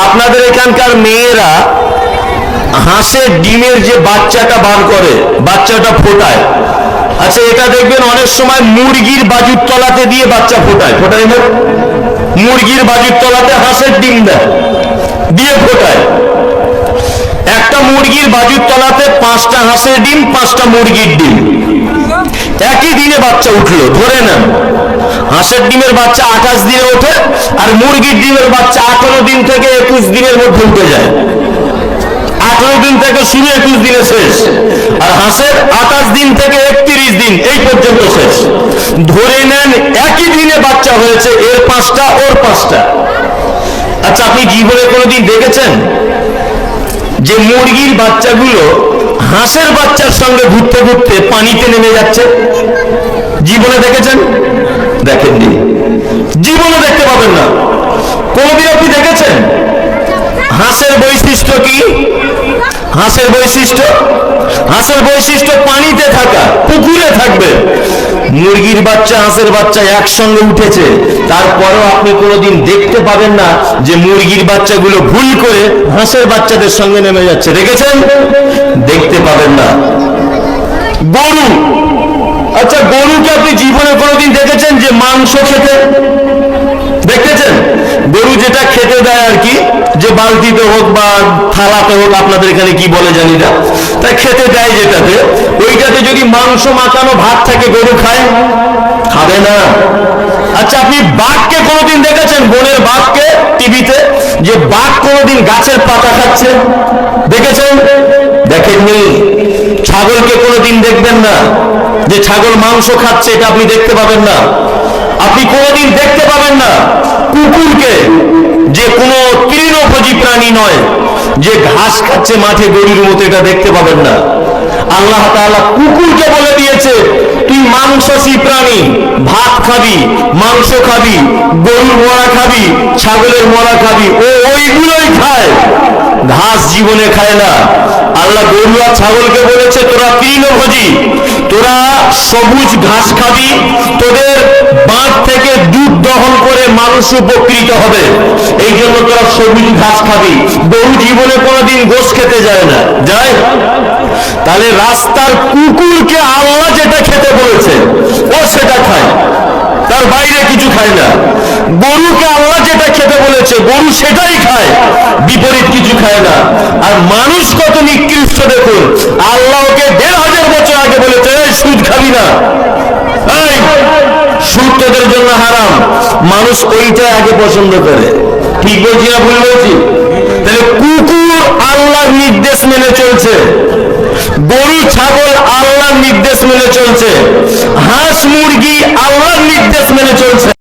আপনাদের এখানকার মেয়েরা হাঁসের ডিমের যে বাচ্চাটা বার করে, বাচ্চাটা ফোটায়, আচ্ছা এটা দেখবেন অনেক সময় মুরগির বাজুর তলাতে দিয়ে বাচ্চা ফোটায় না? মুরগির বাজুর তলাতে হাঁসের ডিম দেয়, দিয়ে ফোটায়। একটা মুরগির বাজুর তলাতে 5টা হাঁসের ডিম, 5টা মুরগির ডিম, একই দিনে বাচ্চা উঠলো। ধরে নেন হাঁসের ডিমের বাচ্চা 28 দিনে ওঠে, আর মুরগির ডিমের বাচ্চা 18 দিন থেকে 21 দিনের মধ্যে উঠে যায়। 18 দিন থেকে শুরু, 21 দিনে শেষ। আর হাঁসের 28 দিন থেকে 31 দিন এই পর্যন্ত শেষ। ধরে নেন একই দিনে বাচ্চা হয়েছে, এর 5টা ওর 5টা। আচ্ছা আপনি জীবনে কোনোদিন দেখেছেন যে মুরগির বাচ্চাগুলো হাঁসের বাচ্চার সঙ্গে ঘুরতে ঘুরতে পানিতে নেমে যাচ্ছে? জীবনে দেখেছেন? দেখেননি, জীবনে দেখতে পাবেন না। কোনদিন আপনি দেখেছেন? হাঁসের বৈশিষ্ট্য কি? হাঁসের বৈশিষ্ট্য পানিতে থাকা, পুকুরে থাকবে। মুরগির বাচ্চা হাঁসের বাচ্চা একসঙ্গে উঠেছে, তারপরেও আপনি কোনোদিন দেখতে পাবেন না যে মুরগির বাচ্চাগুলো ভুল করে হাঁসের বাচ্চাদের সঙ্গে নেমে যাচ্ছে। দেখেছেন? দেখতে পাবেন না। গরু, আচ্ছা গরুকে আপনি জীবনে কোনোদিন দেখেছেন যে মাংস খেতে? দেখেছেন? গরু যেটা খেতে দেয় আর কি, যে বালতিতে হোক বা থালাতে হোক, আপনাদের এখানে কি বলে জানি না, তাই খেতে দেয় যেটাতে, ওইটাতে যদি মাংস মাখানো ভাত থাকে গরু খায়? খাবে না। আচ্ছা আপনি বাঘকে কোনোদিন দেখেছেন, বনের বাঘকে টিভিতে, যে বাঘ কোনোদিন গাছের পাতা খাচ্ছে? দেখেছেন? দেখেননি। ছাগলকে কোনোদিন দেখবেন না যে ছাগল মাংস খাচ্ছে, এটা আপনি দেখতে পাবেন না। আপনি কোনোদিন দেখতে পাবেন না কুকুরকে, যে কোনো তৃণভোজী প্রাণী নয়, যে ঘাস খাচ্ছে মাঠে গরুর মতো, এটা দেখতে পাবেন না। আল্লাহ তাআলা কুকুরকে বলে দিয়েছে তুই মাংসাশী প্রাণী, ভাত খাবি, মাংস খাবি, গরুর মরা খাবি, ছাগলের মরা খাবি। ও ওইগুলোই খায়, ঘাস জীবনে খায় না। আল্লাহ গরু আর ছাগলকে বলেছে তোরা তৃণভোজী, তোরা সবুজ ঘাস খাবি, তোদের বাঁধ থেকে দুধ দহন করে মানুষ উপকৃত হবে, এই জন্য তোরা সবুজ ঘাস খাবি। গরু জীবনে কোনোদিন গোশ খেতে যায় না, যায়? তাহলে রাস্তার কুকুরকে আল্লাহ যেটা খেতে বলেছে ও সেটা খায়, তার বাইরে কিছু খায় না। গরুকে আল্লাহ যেটা খেতে বলেছে গরু সেটাই খায়, বিপরীত কিছু খায় না। আর মানুষ কত নিকৃষ্ট দেখুন, আল্লাহকে 1500 বছর আগে বলেছে সুদ খাবি না, এই সুদ তোদের জন্য হারাম, মানুষ ওইটা আগে পছন্দ করে। ঠিক বলছি না ভুল বলছি? তাহলে কুকুর আল্লাহর নির্দেশ মেনে চলছে, গরু ছাগল আল্লাহর নির্দেশ মেনে চলছে, হাঁস মুরগি আল্লাহর নির্দেশ মেনে চলছে।